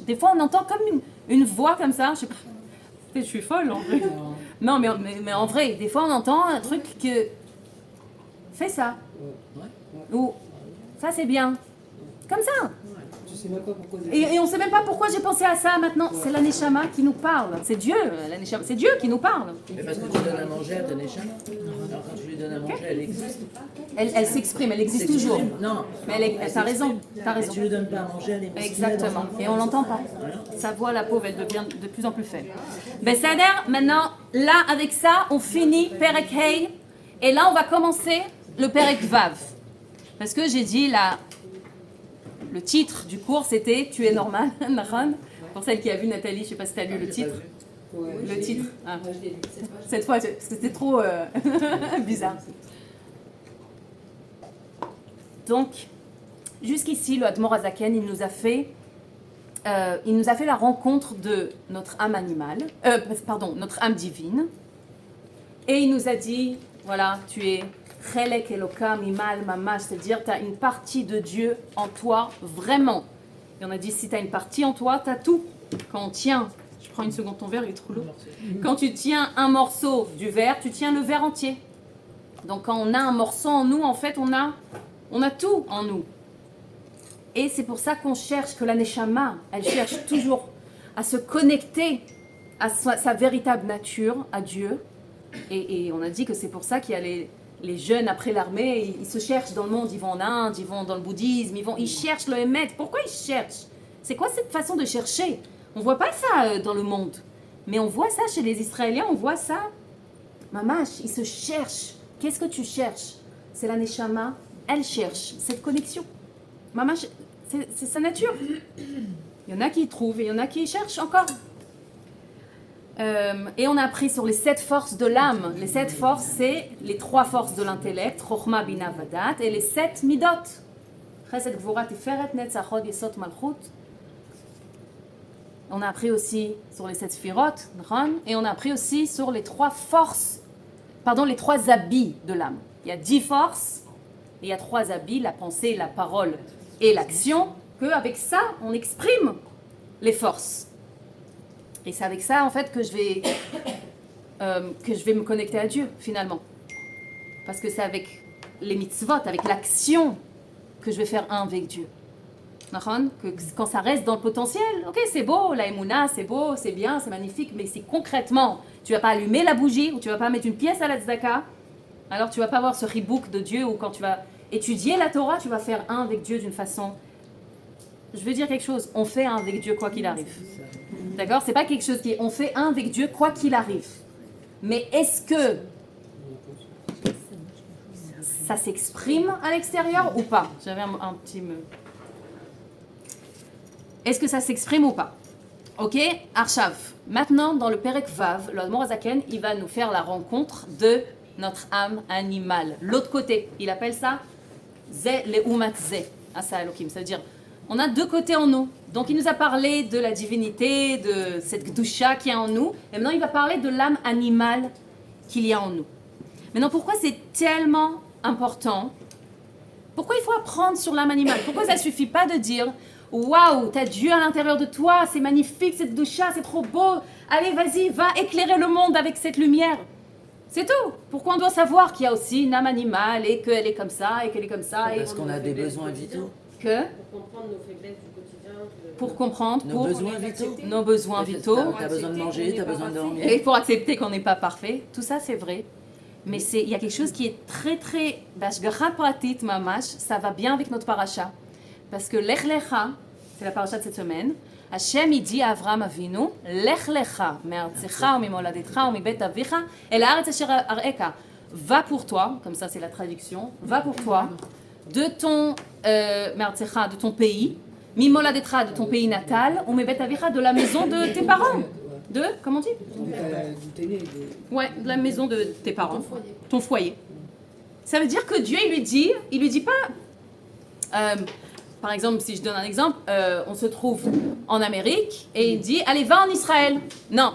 Des fois, on entend comme une voix comme ça. Je sais pas. Je suis folle en vrai. Non, mais en vrai, des fois, on entend un truc que... Fais ça. Ou ça, c'est bien. Comme ça. Et on ne sait même pas pourquoi j'ai pensé à ça maintenant. C'est la Neshama qui nous parle. C'est Dieu, la Neshama. C'est Dieu qui nous parle. Mais parce que tu donnes à manger à ta Neshama. Alors quand tu lui donnes à manger, elle existe. Elle s'exprime, elle existe toujours. Non. Mais t'as raison. Si tu lui donnes pas à manger, elle est Exactement. Et on l'entend pas. Sa voix, la pauvre, elle devient de plus en plus faible. Ben Sader, maintenant, là, avec ça, on finit Perek Hey. Et là, on va commencer le Perek Vav. Parce que j'ai dit là. Le titre du cours, c'était « Tu es normal », pour celle qui a vu Nathalie, je ne sais pas si tu as lu le titre. Le titre. Ah. Cette fois, parce que c'était trop bizarre. Donc, jusqu'ici, le Admor Azaken, il nous a fait la rencontre de notre âme animale, notre âme divine. Et il nous a dit, voilà, tu es... Chelek Elokam Imal Mamash, c'est-à-dire tu as une partie de Dieu en toi, vraiment. Et on a dit, si tu as une partie en toi, tu as tout. Quand on tient, je prends une seconde ton verre, il est trop lourd. Quand tu tiens un morceau du verre, tu tiens le verre entier. Donc quand on a un morceau en nous, en fait, on a tout en nous. Et c'est pour ça qu'on cherche, que la Neshama, elle cherche toujours à se connecter à sa véritable nature, à Dieu. Et on a dit que c'est pour ça qu'il y a les jeunes après l'armée, ils se cherchent dans le monde, ils vont en Inde, ils vont dans le bouddhisme, ils cherchent le Hémet. Pourquoi ils cherchent? C'est quoi cette façon de chercher? On ne voit pas ça dans le monde. Mais on voit ça chez les Israéliens, on voit ça. Mamash, ils se cherchent. Qu'est-ce que tu cherches? C'est la Neshama, elle cherche cette connexion. Mamash, c'est sa nature. Il y en a qui y trouvent et il y en a qui y cherchent encore. Et on a appris sur les 7 forces de l'âme. Les 7 forces, c'est les 3 forces de l'intellect, Chochma, Bina, Vadat, et les 7 midot. Chesed, Gvura, Tiferet, Netzachot, Yesod, Malchut. On a appris aussi sur les 7 sphirotes, et on a appris aussi sur les 3 forces, les 3 habits de l'âme. Il y a 10 forces, et il y a 3 habits, la pensée, la parole et l'action, qu'avec ça, on exprime les forces. Et c'est avec ça, en fait, que je vais me connecter à Dieu, finalement. Parce que c'est avec les mitzvot, avec l'action, que je vais faire un avec Dieu. Que quand ça reste dans le potentiel, ok, c'est beau, la émouna, c'est beau, c'est bien, c'est magnifique, mais si concrètement, tu vas pas allumer la bougie, ou tu vas pas mettre une pièce à la tzedaka, alors tu vas pas avoir ce ribouk de Dieu, ou quand tu vas étudier la Torah, tu vas faire un avec Dieu d'une façon... Je veux dire quelque chose, on fait un avec Dieu quoi qu'il arrive. D'accord? C'est pas quelque chose qui est... On fait un avec Dieu quoi qu'il arrive. Mais est-ce que ça s'exprime à l'extérieur ou pas? J'avais un petit... Est-ce que ça s'exprime ou pas? Ok, Arshav. Maintenant, dans le Perek Vav, le Morazaken, il va nous faire la rencontre de notre âme animale. L'autre côté, il appelle ça Ze Leumat Ze, Asa Elohim. Ça veut dire, on a deux côtés en nous. Donc, il nous a parlé de la divinité, de cette Gdusha qui est en nous. Et maintenant, il va parler de l'âme animale qu'il y a en nous. Maintenant, pourquoi c'est tellement important? Pourquoi il faut apprendre sur l'âme animale? Pourquoi ça ne suffit pas de dire waouh, t'as Dieu à l'intérieur de toi, c'est magnifique, cette doucha, c'est trop beau. Allez, vas-y, va éclairer le monde avec cette lumière. C'est tout. Pourquoi on doit savoir qu'il y a aussi une âme animale et qu'elle est comme ça et qu'elle est comme ça? Parce qu'on a des besoins vitaux. Que? Pour comprendre nos faiblesses du quotidien. Pour comprendre, Nos besoins vitaux. Nos besoins vitaux. T'as besoin de manger, t'as besoin de dormir. Et pour accepter qu'on n'est pas parfait. Tout ça, c'est vrai. Mais il y a quelque chose qui est très, très... Bashgacha pratit mamash, ça va bien avec notre paracha. Parce que Lech Lecha, c'est la paracha de cette semaine, Hachem il dit à Avraham Avinu, Lech Lecha, me'artzecha, u'mimoladetcha, u'mibet avicha, el haaretz asher ar'eka. Va pour toi, comme ça c'est la traduction, va pour toi, de ton me'artzecha, de ton pays, mimoladetcha, de ton pays natal, u'mibet avicha, de la maison de tes parents. De, comment on dit? Ouais, de la maison de tes parents, ton foyer. Ça veut dire que Dieu, il lui dit pas... par exemple, si je donne un exemple, on se trouve en Amérique et il dit « Allez, va en Israël ». Non,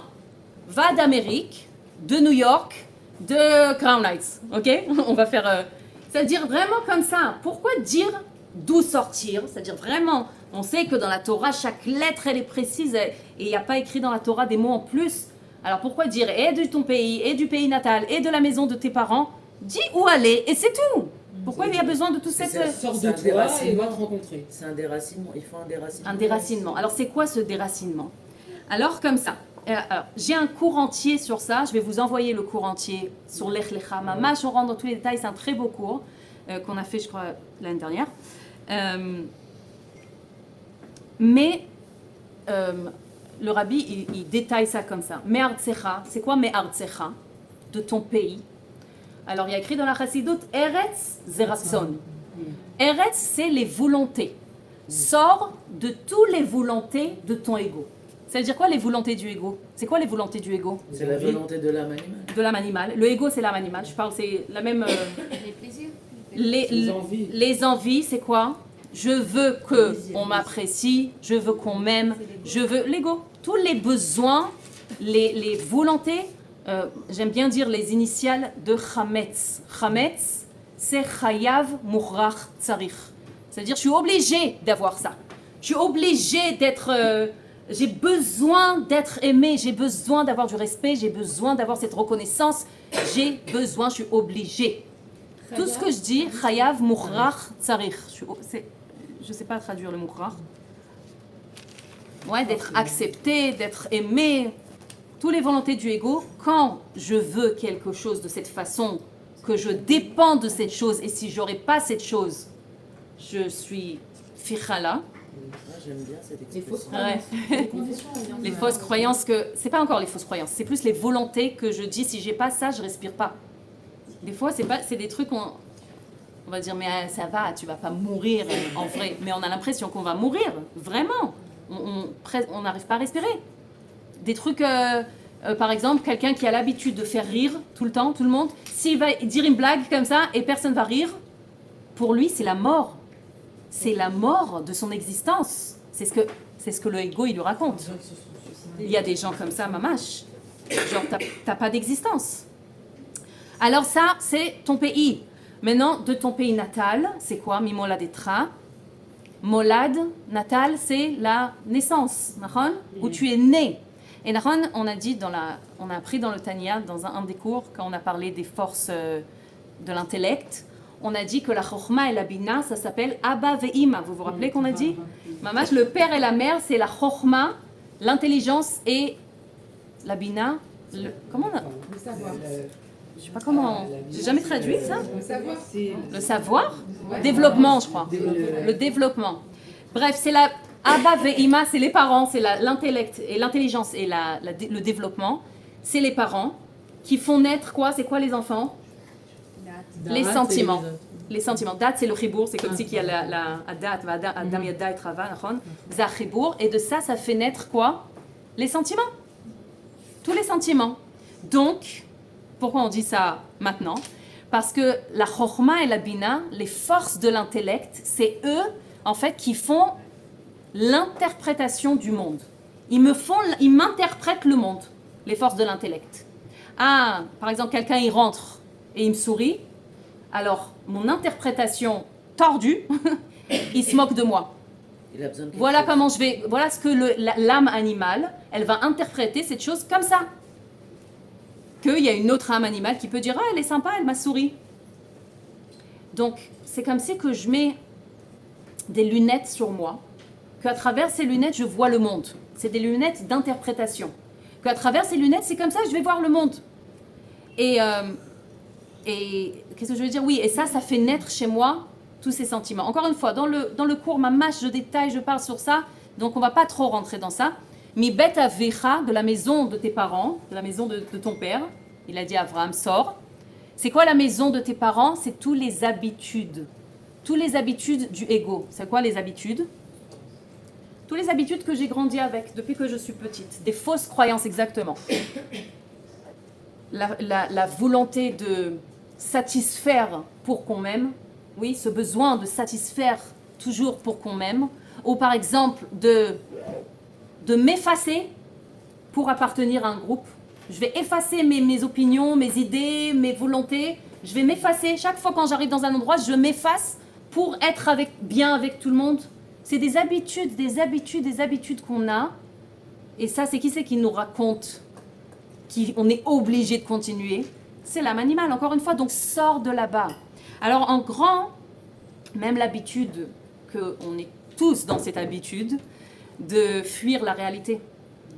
va d'Amérique, de New York, de Crown Heights, ok? On va faire... c'est-à-dire vraiment comme ça. Pourquoi dire d'où sortir? C'est-à-dire vraiment, on sait que dans la Torah, chaque lettre, elle est précise et il n'y a pas écrit dans la Torah des mots en plus. Alors pourquoi dire « et de ton pays, et du pays natal, et de la maison de tes parents » Dis où aller et c'est tout. Pourquoi il y a besoin de tout cette... Sors de toi et va te rencontrer. C'est un déracinement, il faut un déracinement. Un déracinement. Alors c'est quoi ce déracinement? Alors comme ça, alors, j'ai un cours entier sur ça, je vais vous envoyer le cours entier sur Lech Lecha Mamash, on rentre dans tous les détails, c'est un très beau cours qu'on a fait je crois l'année dernière. Mais le rabbi il détaille ça comme ça. Me'artzecha, c'est quoi Me'artzecha? De ton pays. Alors, il y a écrit dans la Chassidut, Eretz Zeratson. Eretz, c'est les volontés. Sors de toutes les volontés de ton ego. Ça veut dire quoi les volontés du ego? C'est quoi les volontés du ego? C'est la volonté de l'âme animale. De l'âme animale. Le ego, c'est l'âme animale. Je parle, c'est la même... Les plaisirs. Les envies, c'est quoi? Je veux qu'on m'apprécie, je veux qu'on m'aime, je veux... L'ego. Tous les besoins, les volontés... j'aime bien dire les initiales de Chametz. Chametz, c'est Chayav Murach Tsarich. C'est-à-dire, je suis obligée d'avoir ça. Je suis obligée d'être... j'ai besoin d'être aimée, j'ai besoin d'avoir du respect, j'ai besoin d'avoir cette reconnaissance. J'ai besoin, je suis obligée. Tout ce que je dis, Chayav Murach Tsarich. Je ne sais pas traduire le Murach. Ouais, d'être acceptée, d'être aimée. Toutes les volontés du ego, quand je veux quelque chose de cette façon, que je dépends de cette chose, et si je n'aurais pas cette chose, je suis fichala. J'aime bien cette Les fausses expression. croyances. Les fausses croyances que... C'est pas encore les fausses croyances, c'est plus les volontés que je dis, si j'ai pas ça, je respire pas. Des fois, c'est des trucs, on va dire, mais ça va, tu vas pas mourir en vrai. Mais on a l'impression qu'on va mourir, vraiment. On n'arrive pas à respirer. Des trucs, par exemple, quelqu'un qui a l'habitude de faire rire tout le temps, tout le monde, s'il va dire une blague comme ça et personne va rire, pour lui, c'est la mort. C'est la mort de son existence. C'est ce que le ego, il lui raconte. Il y a des gens comme ça, mamash. Genre, t'as pas d'existence. Alors ça, c'est ton pays. Maintenant, de ton pays natal, c'est quoi? Mimoladetcha. Molad, natal, c'est la naissance, où tu es né. Et Nahon, on a appris dans le Tanya, dans un des cours, quand on a parlé des forces de l'intellect, on a dit que la Chokhma et la Bina, ça s'appelle Abba ve'ima. Vous vous rappelez qu'on a dit? Mamash, le père et la mère, c'est la Chokhma, l'intelligence et la Bina. Comment on a... Le savoir. Je sais pas comment... J'ai jamais traduit ça. Le savoir. Le savoir? Développement, je crois. Le développement. Bref, c'est la Abba ve'ima, c'est les parents, c'est l'intellect et l'intelligence et le développement. C'est les parents qui font naître quoi? C'est quoi les enfants? Les sentiments. Les sentiments. Dat, c'est le chibour, c'est comme si il y a la adat, adam yada et trava, za chibour, et de ça, ça fait naître quoi? Les sentiments. Tous les sentiments. Donc, pourquoi on dit ça maintenant? Parce que la chokhma et la bina, les forces de l'intellect, c'est eux, en fait, qui font l'interprétation du monde. Ils m'interprètent le monde, les forces de l'intellect. Ah, par exemple, quelqu'un, il rentre et il me sourit. Alors, mon interprétation tordue, il se moque de moi. Il a besoin de quelque Voilà chose. comment voilà ce que l'âme animale, elle va interpréter cette chose comme ça. Qu'il y a une autre âme animale qui peut dire « Ah, elle est sympa, elle m'a souri. » Donc, c'est comme si que je mets des lunettes sur moi, qu'à travers ces lunettes, je vois le monde. C'est des lunettes d'interprétation. Qu'à travers ces lunettes, c'est comme ça que je vais voir le monde. Et qu'est-ce que je veux dire? Oui, et ça fait naître chez moi tous ces sentiments. Encore une fois, dans le cours Mamash, je détaille, je parle sur ça, donc on ne va pas trop rentrer dans ça. Mi bet avecha, de la maison de tes parents, de la maison de ton père, il a dit à Abraham, sors. C'est quoi la maison de tes parents? C'est tous les habitudes du ego. C'est quoi les habitudes? Toutes les habitudes que j'ai grandi avec depuis que je suis petite, des fausses croyances exactement. La volonté de satisfaire pour qu'on m'aime, oui, ce besoin de satisfaire toujours pour qu'on m'aime, ou par exemple de m'effacer pour appartenir à un groupe. Je vais effacer mes opinions, mes idées, mes volontés, je vais m'effacer. Chaque fois quand j'arrive dans un endroit, je m'efface pour être bien avec tout le monde. C'est des habitudes qu'on a. Et ça, c'est qui nous raconte qu'on est obligé de continuer? C'est l'âme animale, encore une fois, donc sors de là-bas. Alors en grand, même l'habitude, qu'on est tous dans cette habitude, de fuir la réalité.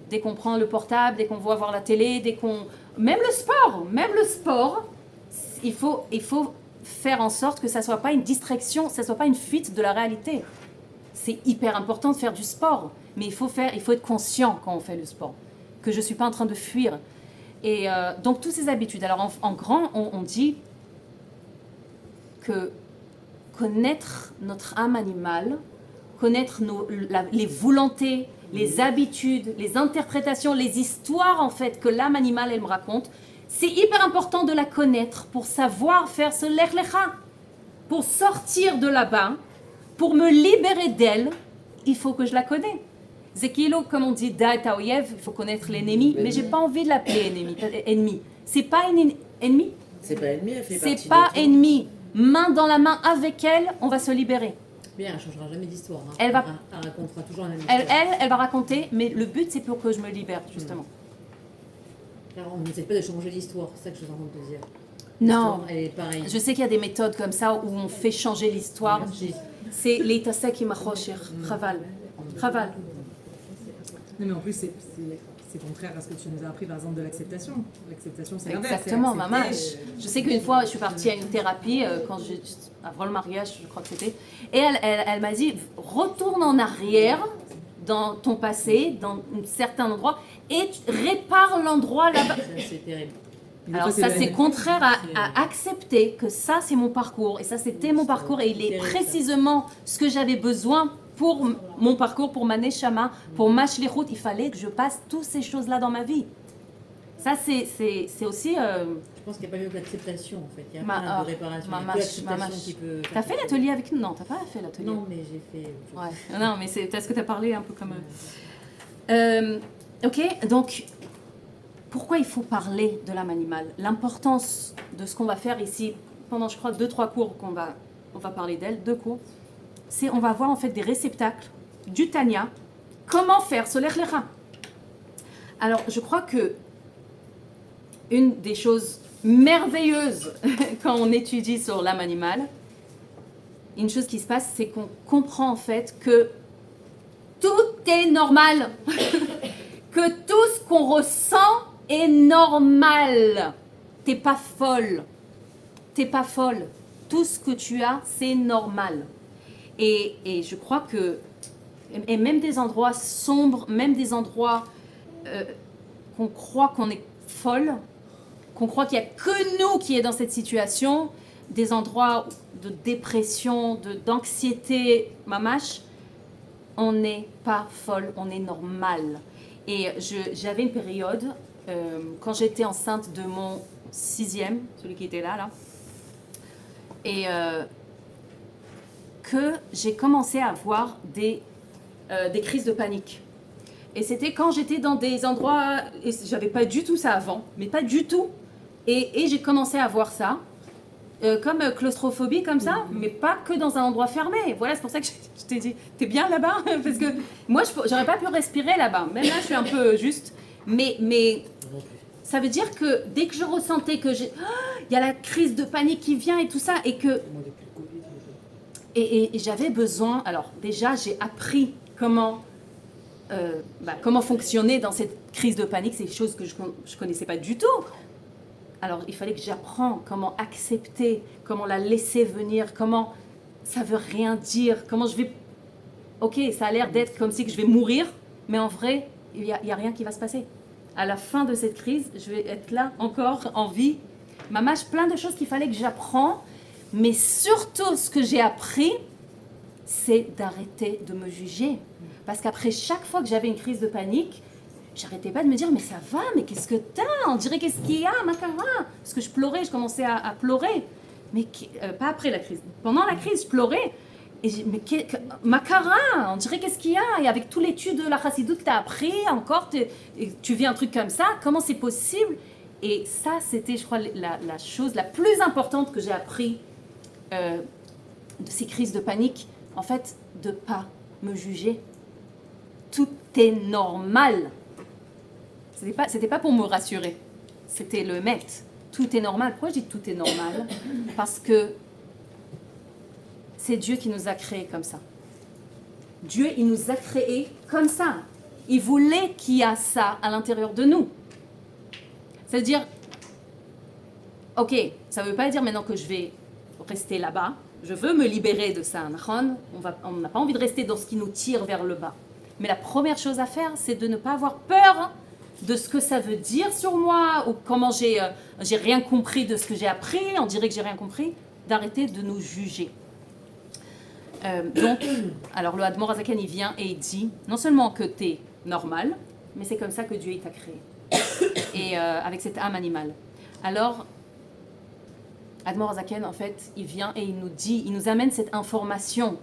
Dès qu'on prend le portable, dès qu'on voit voir la télé, même le sport, il faut faire en sorte que ça ne soit pas une distraction, que ça ne soit pas une fuite de la réalité. C'est hyper important de faire du sport, mais il faut être conscient quand on fait le sport, que je ne suis pas en train de fuir. Et donc, toutes ces habitudes. Alors, en grand, on dit que connaître notre âme animale, connaître les volontés, les habitudes, les interprétations, les histoires, en fait, que l'âme animale, elle me raconte, c'est hyper important de la connaître pour savoir faire ce lech lecha, pour sortir de là-bas, pour me libérer d'elle, il faut que je la connais. Zekilo, comme on dit, Da'at Oyev, il faut connaître l'ennemi, mais j'ai pas envie de l'appeler ennemi. C'est pas un ennemi. C'est pas ennemi, elle fait partie C'est pas de toi. ennemi. Main dans la main avec elle, on va se libérer. Bien, elle ne changera jamais d'histoire. Hein. Elle va- Elle racontera toujours la même histoire. Elle va raconter, mais le but c'est pour que je me libère, justement. Alors, on n'essaie pas de changer l'histoire, c'est ça que je suis en train de te dire. Non. L'histoire, elle est pareille. Je sais qu'il y a des méthodes comme ça où on fait changer l'histoire. Merci. C'est l'Eitasek qui m'achoshir. Chaval. Chaval. Non, mais en plus, c'est contraire à ce que tu nous as appris, par exemple, de l'acceptation. L'acceptation, c'est l'inverse. Exactement, c'est maman. accepter. Je sais qu'une fois, je suis partie à une thérapie, avant le mariage, je crois que c'était, et elle m'a dit, retourne en arrière dans ton passé, dans un certain endroit, et répare l'endroit là-bas. C'est terrible. Mais des Alors fois, ça, la- c'est contraire à accepter que ça, c'est mon parcours, et ça, c'était mon parcours, et il est précisément ce que j'avais besoin pour mon parcours, pour ma neshama, pour ma shlichut. Il fallait que je passe toutes ces choses-là dans ma vie. Ça, c'est aussi... Je pense qu'il n'y a pas mieux que l'acceptation, en fait. Il y a plein de réparation. Il y a que l'acceptation qui peut... T'as fait l'atelier avec nous? Non, t'as pas fait l'atelier. Non, mais j'ai fait... Ouais. Non, mais c'est parce que t'as parlé un peu comme... Ok, donc, pourquoi il faut parler de l'âme animale? L'importance de ce qu'on va faire ici, pendant, je crois, 2-3 cours on va parler d'elle, 2 cours, c'est on va voir en fait des réceptacles du Tanya, comment faire ce lech lecha. Alors, je crois que une des choses merveilleuses quand on étudie sur l'âme animale, une chose qui se passe, c'est qu'on comprend en fait que tout est normal, que tout ce qu'on ressent est normal. T'es pas folle, Tout ce que tu as, c'est normal. Et je crois que, et même des endroits sombres, même des endroits qu'on croit qu'on est folle, qu'on croit qu'il n'y a que nous qui est dans cette situation, des endroits de dépression, d'anxiété, mamache, on n'est pas folle, on est normal. Et j'avais une période, quand j'étais enceinte de mon 6e, celui qui était là, et que j'ai commencé à avoir des crises de panique. Et c'était quand j'étais dans des endroits, et j'avais pas du tout ça avant, mais pas du tout. Et j'ai commencé à voir ça, comme claustrophobie, comme ça, mais pas que dans un endroit fermé. Voilà, c'est pour ça que je t'ai dit, t'es bien là-bas? Parce que moi, j'aurais pas pu respirer là-bas. Même là, je suis un peu juste. Mais ça veut dire que dès que je ressentais que il y a la crise de panique qui vient et tout ça, et que... Et j'avais besoin... Alors, déjà, j'ai appris comment fonctionner dans cette crise de panique. C'est des choses que je connaissais pas du tout. Alors, il fallait que j'apprenne comment accepter, comment la laisser venir, comment ça veut rien dire, comment je vais... Ok, ça a l'air d'être comme si que je vais mourir, mais en vrai, il y a rien qui va se passer. À la fin de cette crise, je vais être là encore en vie. Mamache, plein de choses qu'il fallait que j'apprenne, mais surtout ce que j'ai appris, c'est d'arrêter de me juger. Parce qu'après chaque fois que j'avais une crise de panique, j'arrêtais pas de me dire, mais ça va, mais qu'est-ce que t'as? On dirait qu'est-ce qu'il y a, Makara? Parce que je pleurais, je commençais à pleurer. Mais pas après la crise. Pendant la crise, je pleurais. Et Makara, on dirait qu'est-ce qu'il y a? Et avec tout l'étude de la chassidoute que tu as appris, encore, tu vis un truc comme ça, comment c'est possible? Et ça, c'était, je crois, la chose la plus importante que j'ai appris de ces crises de panique. En fait, de ne pas me juger. Tout est normal. C'était pas pour me rassurer. C'était le mettre. Tout est normal. Pourquoi je dis tout est normal? Parce que c'est Dieu qui nous a créés comme ça. Dieu, il nous a créés comme ça. Il voulait qu'il y ait ça à l'intérieur de nous. C'est-à-dire, ok, ça ne veut pas dire maintenant que je vais rester là-bas. Je veux me libérer de ça. On n'a pas envie de rester dans ce qui nous tire vers le bas. Mais la première chose à faire, c'est de ne pas avoir peur de ce que ça veut dire sur moi, ou comment j'ai rien compris de ce que j'ai appris, on dirait que j'ai rien compris, d'arrêter de nous juger. Donc, alors le Admor Azaken, il vient et il dit, non seulement que tu es normal, mais c'est comme ça que Dieu t'a créé, et avec cette âme animale. Alors, Admor Azaken, en fait, il vient et il nous dit, il nous amène cette information.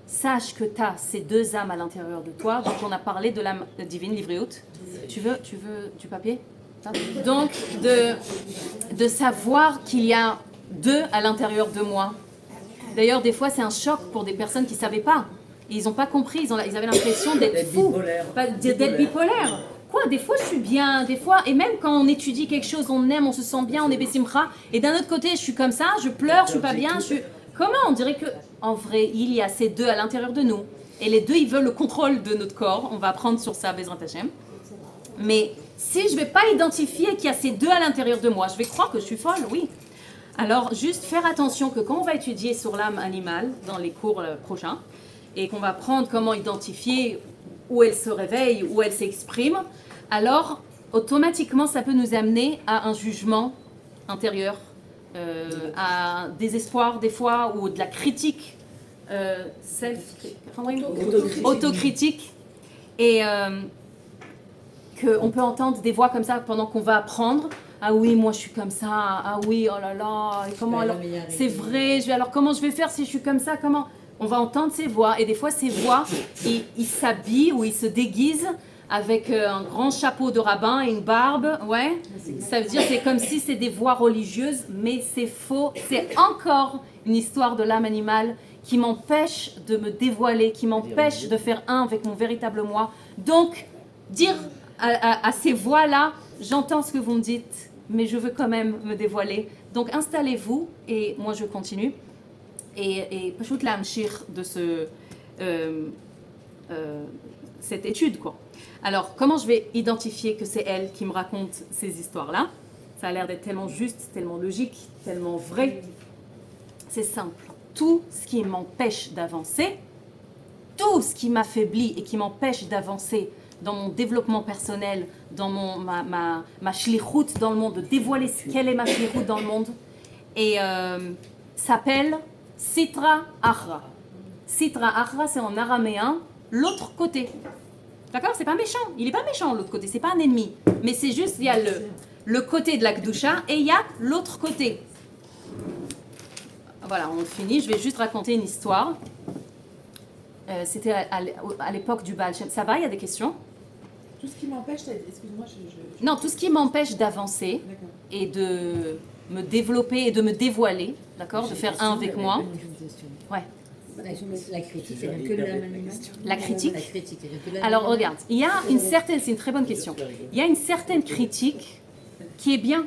Sache que tu as ces deux âmes à l'intérieur de toi. Donc, on a parlé de l'âme divine, livrée haute. Tu veux du papier? Donc, de savoir qu'il y a deux à l'intérieur de moi. D'ailleurs, des fois, c'est un choc pour des personnes qui ne savaient pas. Et ils n'ont pas compris. Ils avaient l'impression d'être fous, d'être bipolaires. Quoi, des fois, je suis bien, des fois... Et même quand on étudie quelque chose, on aime, on se sent bien, on est bessimcha. Et d'un autre côté, je suis comme ça, je pleure, je ne suis pas bien, je suis... Comment? On dirait que, en vrai, il y a ces deux à l'intérieur de nous. Et les deux, ils veulent le contrôle de notre corps. On va apprendre sur ça, Bezrat Hashem. Mais si je ne vais pas identifier qu'il y a ces deux à l'intérieur de moi, je vais croire que je suis folle, oui. Alors, juste faire attention que quand on va étudier sur l'âme animale, dans les cours prochains, et qu'on va apprendre comment identifier où elle se réveille, où elle s'exprime, alors, automatiquement, ça peut nous amener à un jugement intérieur, à un désespoir des fois, ou de la critique, autocritique, et qu'on peut entendre des voix comme ça pendant qu'on va apprendre. Ah oui, moi je suis comme ça, ah oui, oh là là, et comment alors, c'est vrai, alors comment je vais faire si je suis comme ça, comment? On va entendre ces voix, et des fois ces voix, ils s'habillent ou ils se déguisent avec un grand chapeau de rabbin et une barbe, ouais. Ça veut dire c'est comme si c'est des voix religieuses, mais c'est faux. C'est encore une histoire de l'âme animale qui m'empêche de me dévoiler, qui m'empêche de faire un avec mon véritable moi. Donc, dire à ces voix-là, j'entends ce que vous me dites, mais je veux quand même me dévoiler. Donc installez-vous et moi je continue. Et פשוט להמשיך de cette étude, quoi. Alors, comment je vais identifier que c'est elle qui me raconte ces histoires-là? Ça a l'air d'être tellement juste, tellement logique, tellement vrai. C'est simple. Tout ce qui m'empêche d'avancer, tout ce qui m'affaiblit et qui m'empêche d'avancer dans mon développement personnel, dans ma shlichut dans le monde, de dévoiler quelle est ma shlichut dans le monde, et s'appelle Sitra Achra. Sitra Achra, c'est en araméen l'autre côté. D'accord? C'est pas méchant. Il est pas méchant l'autre côté. C'est pas un ennemi. Mais c'est juste, il y a le côté de la Kedusha et il y a l'autre côté. Voilà, on finit. Je vais juste raconter une histoire. C'était à l'époque du Baal Shem. Ça va? Il y a des questions? Tout ce qui m'empêche, excuse-moi, Non, tout ce qui m'empêche d'avancer et de me développer et de me dévoiler, d'accord? De faire un avec moi. Ouais. La critique, ça vient que de la manière. La critique? La critique, ça vient que de la Alors regarde, il y a une certaine, c'est une très bonne question. Il y a une certaine critique qui est bien,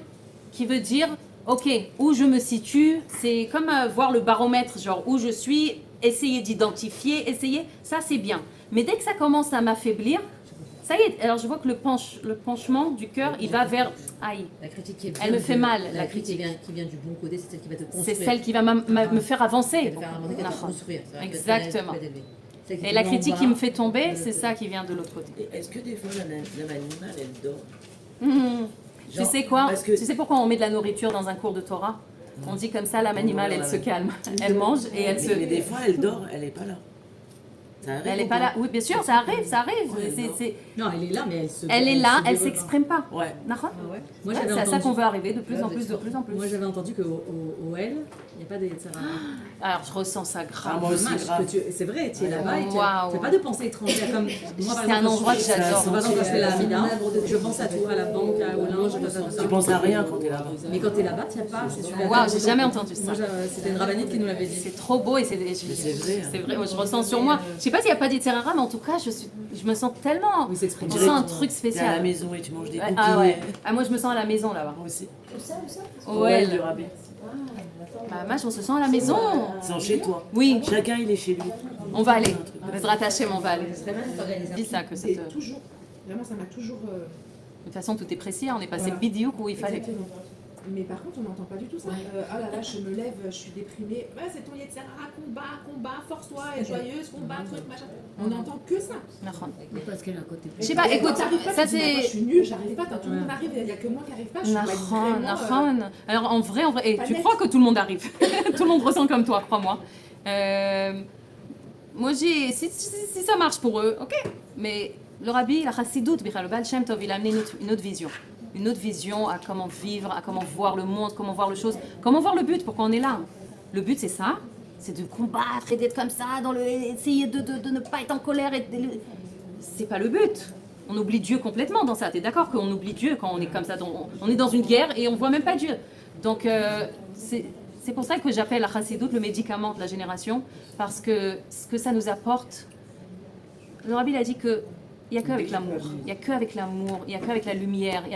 qui veut dire, ok, où je me situe, c'est comme voir le baromètre, genre où je suis, essayer d'identifier, ça c'est bien. Mais dès que ça commence à m'affaiblir, ça y est, alors je vois que le penchement du cœur, il va vers, aïe, La critique qui est bien elle me fait mal, la critique critique. qui vient du bon côté, c'est celle qui va te construire. C'est celle qui va me faire avancer. Qui va te faire avancer, qui va te construire. Ça va te Exactement. faire élever. Celle qui Et te la met en critique bas, qui me fait tomber, va c'est te- ça qui vient de l'autre côté. Et est-ce que des fois, l'âme animale, elle dort? Tu Genre, sais quoi? parce que- Tu sais pourquoi on met de la nourriture dans un cours de Torah? On dit comme ça, l'âme animale, elle se calme. Elle mange et elle se... Mais des fois, elle dort, elle est pas là. Ça arrive Elle ou n'est pas là. Oui, bien sûr, ça arrive. Ouais, Non, elle est là, mais Elle est là, elle se développe s'exprime pas. Ouais. Nahon? pas. Ouais. Ouais, Moi, j'avais c'est à ça entendu- qu'on veut arriver de plus en plus, de plus en plus. Moi, j'avais entendu qu'au L, il n'y a pas des Yetzirah. Alors, je ressens ça Ah, grave. moi aussi, Dommage grave. que c'est vrai, tu es là-bas et tu Waouh. fais pas de pensée étrangère comme moi. Par C'est un exemple, endroit que quand j'adore. Par exemple, quand je fais la Hamida, je pense à tout, à la banque, au linge, Tu penses à rien quand t'es là-bas. Mais quand t'es là-bas, tu n'y as pas. C'est super. Waouh, j'ai jamais entendu ça. Moi, c'était une rabbinite qui nous l'avait dit. C'est trop beau et c'est c'est vrai. C'est vrai, moi, je ressens sur moi. Je sais pas s'il n'y a pas d'Itzerara, mais en tout cas, je me sens tellement. Oui, s'exprime. On On sent dirait un que truc T'es à la spécial. maison et tu manges des Ouais, cookies. ah ouais. Ah, moi, je me sens à la maison là-bas. Moi aussi. Ouais. du rabais. Bah, moi, on se sent à la maison. C'est en chez toi. Oui, Chacun, il est chez lui. on va aller. Bezrat Hashem, on va aller. Organisation. Dis ça que C'est c'est. De toujours, vraiment, ça m'a toujours. toute façon, tout est précis. On est passé Voilà. bidiouk où il fallait. Exactement. Mais par contre, on n'entend pas du tout ça. Ah là là, je me lève, je suis déprimée. Ouais, c'est ton Yetzirah, combat, force-toi, et joyeuse, combat, truc, machin. On n'entend que ça. Nahon. Parce qu'elle a un côté Je sais pas, Et écoute, quand t'arrives pas, ça tu dis, moi, je c'est. suis nulle, j'arrive pas. Quand tout le monde arrive, il n'y a que moi qui n'arrive pas. Je suis Nahon, vraiment, Nahon. Alors en vrai, et Pas tu net. crois que tout le monde arrive. Tout le monde ressent comme toi, crois-moi. Moi, si ça marche pour eux, ok. Mais le rabbi, la chassidoute, le Baal Shem Tov, il a amené une autre vision. Une autre vision à comment vivre, à comment voir le monde, comment voir les choses, comment voir le but, pourquoi on est là. Le but, c'est ça, c'est de combattre et d'être comme ça, essayer de ne pas être en colère. C'est pas le but. On oublie Dieu complètement dans ça. T'es d'accord qu'on oublie Dieu quand on est comme ça, on est dans une guerre et on voit même pas Dieu. Donc c'est pour ça que j'appelle la chassidoute le médicament de la génération, parce que ce que ça nous apporte, le rabbi a dit que il n'y a qu'avec l'amour, il n'y a qu'avec l'amour, il n'y a qu'avec la lumière, il n'y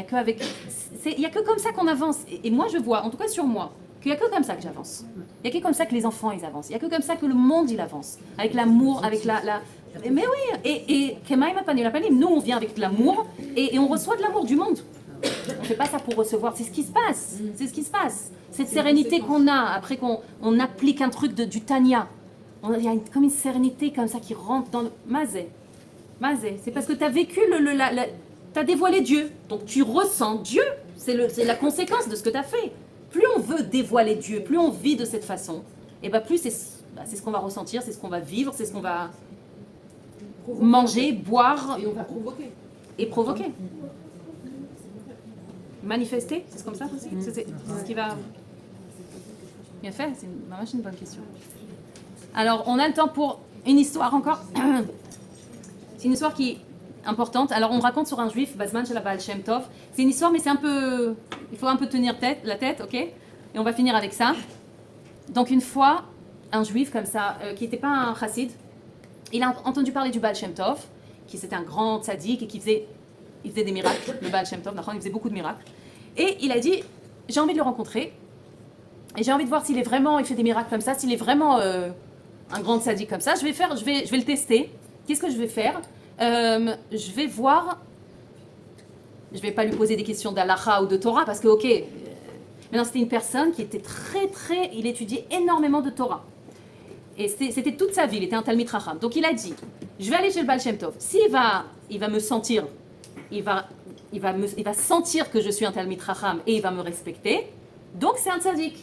a que comme ça qu'on avance. Et moi je vois, en tout cas sur moi, qu'il n'y a que comme ça que j'avance. Il n'y a que comme ça que les enfants ils avancent. Il n'y a que comme ça que le monde il avance. Avec l'amour, avec la... Mais oui, et Kemaim Apanim Apanim, nous on vient avec de l'amour et on reçoit de l'amour du monde. On ne fait pas ça pour recevoir, c'est ce qui se passe. C'est ce qui se passe. Cette sérénité qu'on a après qu'on applique un truc du Tanya. Il y a comme une sérénité comme ça qui rentre dans le... Mazé, c'est parce que tu as vécu, tu as dévoilé Dieu. Donc tu ressens Dieu. C'est la conséquence de ce que tu as fait. Plus on veut dévoiler Dieu, plus on vit de cette façon, et ben plus c'est ce qu'on va ressentir, c'est ce qu'on va vivre, c'est ce qu'on va manger, boire Et on va provoquer. et provoquer. Manifester, c'est comme ça aussi. C'est ce qui va... Bien fait, c'est vraiment une bonne question. Alors, on a le temps pour une histoire encore. C'est une histoire qui est importante. Alors, on raconte sur un juif, Bazman Shel Baal Shem Tov. C'est une histoire, mais c'est un peu... Il faut un peu tenir la tête, ok? Et on va finir avec ça. Donc, une fois, un juif comme ça, qui n'était pas un chassid, il a entendu parler du Baal Shem Tov, qui c'était un grand tzaddik et qui faisait il faisait des miracles, le Baal Shem Tov, il faisait beaucoup de miracles. Et il a dit, j'ai envie de le rencontrer, et j'ai envie de voir s'il est vraiment, il fait des miracles comme ça, s'il est vraiment un grand sadique comme ça. Je vais le tester. Qu'est-ce que je vais faire? Je vais voir, je vais pas lui poser des questions d'Alaha ou de Torah, parce que ok, maintenant c'était une personne qui était il étudiait énormément de Torah. Et c'était toute sa vie, il était un Talmid Chacham. Donc il a dit, je vais aller chez le Baal Shem Tov. S'il va me sentir, il va sentir que je suis un Talmid Chacham et il va me respecter, donc c'est un tzaddik.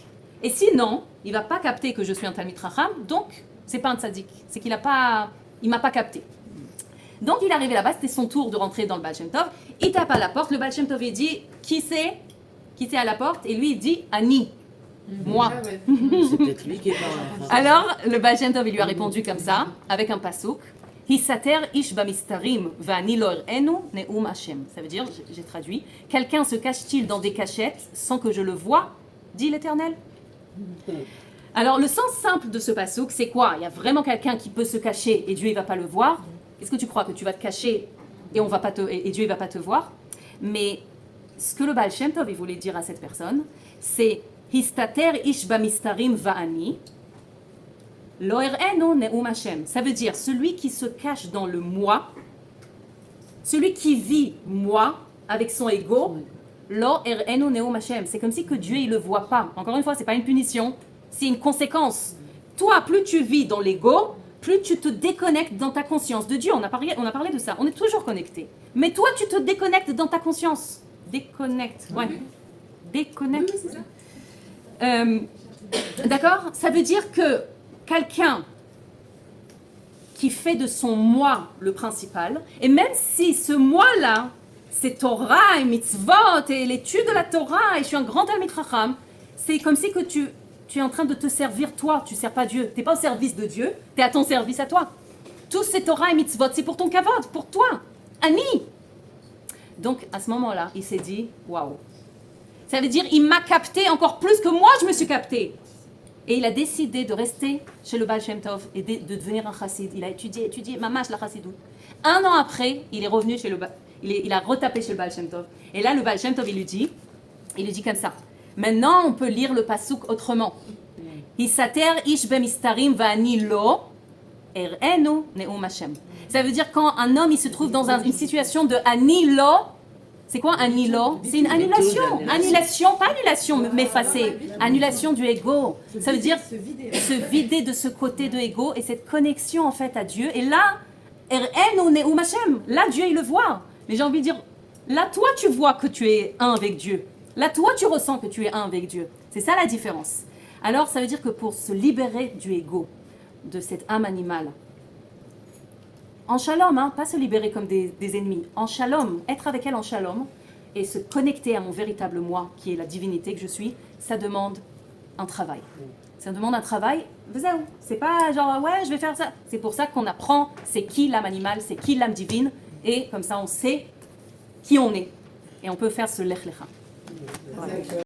Et sinon, il va pas capter que je suis un Talmid Chacham, donc c'est pas un tzaddik. C'est qu'il m'a pas capté. Donc il est arrivé là-bas, c'était son tour de rentrer dans le Baal Shem Tov. Il tape à la porte, le Baal Shem Tov il dit, qui c'est à la porte? Et lui il dit, Ani. Moi. Ah ouais. C'est peut-être lui qui est pas. Alors, le Baal Shem Tov, il lui a répondu comme ça, avec un pasouk. Hisater ish bamistarim va'ani lo er'enu ne'um Hashem. Ça veut dire, j'ai traduit, quelqu'un se cache-t-il dans des cachettes sans que je le voie, dit l'Éternel. Alors, le sens simple de ce pasouk, c'est quoi? Il y a vraiment quelqu'un qui peut se cacher et Dieu il va pas le voir. Est-ce que tu crois que tu vas te cacher et Dieu il va pas te voir? Mais ce que le Baal Shem Tov il voulait dire à cette personne, c'est Histater ish bamistarim va'ani lo er'enu ne'um Hashem. Ça veut dire celui qui se cache dans le moi, celui qui vit moi avec son ego, lo er'enu ne'um Hashem. C'est comme si que Dieu il le voit pas. Encore une fois, c'est pas une punition, c'est une conséquence. Toi, plus tu vis dans l'ego, plus tu te déconnectes dans ta conscience de Dieu. On a parlé de ça. On est toujours connecté. Mais toi, tu te déconnectes dans ta conscience. Déconnecte. Ouais. Déconnecte. Oui, c'est ça. D'accord? Ça veut dire que quelqu'un qui fait de son moi le principal, et même si ce moi-là, c'est Torah et mitzvot et l'étude de la Torah, et je suis un grand Talmid Chacham, c'est comme si que tu es en train de te servir toi, tu ne sers pas Dieu. Tu n'es pas au service de Dieu, tu es à ton service à toi. Tous ces Torah et mitzvot, c'est pour ton kavod, pour toi. Ani! Donc à ce moment-là, il s'est dit, waouh. Ça veut dire il m'a capté encore plus que moi je me suis capté. Et il a décidé de rester chez le Baal Shem Tov et de devenir un chassid. Il a étudié, mamash la chassidoute. Un an après, il est revenu chez il a retapé chez le Baal Shem Tov. Et là, le Baal Shem Tov, il lui dit comme ça. Maintenant, on peut lire le pasouk autrement. Hisater ish bemistarim va'ani lo er'enu ne'um Hashem. Ça veut dire quand un homme il se trouve dans une situation de ani lo. C'est quoi annilo? C'est une annulation. Annulation, pas annulation m'effacer. Annulation du ego. Ça veut dire se vider de ce côté de ego et cette connexion en fait à Dieu. Et là, er'enu ne'um Hashem. Là, Dieu il le voit. Mais j'ai envie de dire, là toi tu vois que tu es un avec Dieu. Là toi tu ressens que tu es un avec Dieu. C'est ça la différence. Alors ça veut dire que pour se libérer du ego, de cette âme animale, en shalom, hein, pas se libérer comme des ennemis, en shalom, être avec elle en shalom et se connecter à mon véritable moi, qui est la divinité que je suis, ça demande un travail. Ça demande un travail, c'est pas genre ouais, je vais faire ça. C'est pour ça qu'on apprend c'est qui l'âme animale, c'est qui l'âme divine, et comme ça on sait qui on est. Et on peut faire ce lech lecha. Voilà.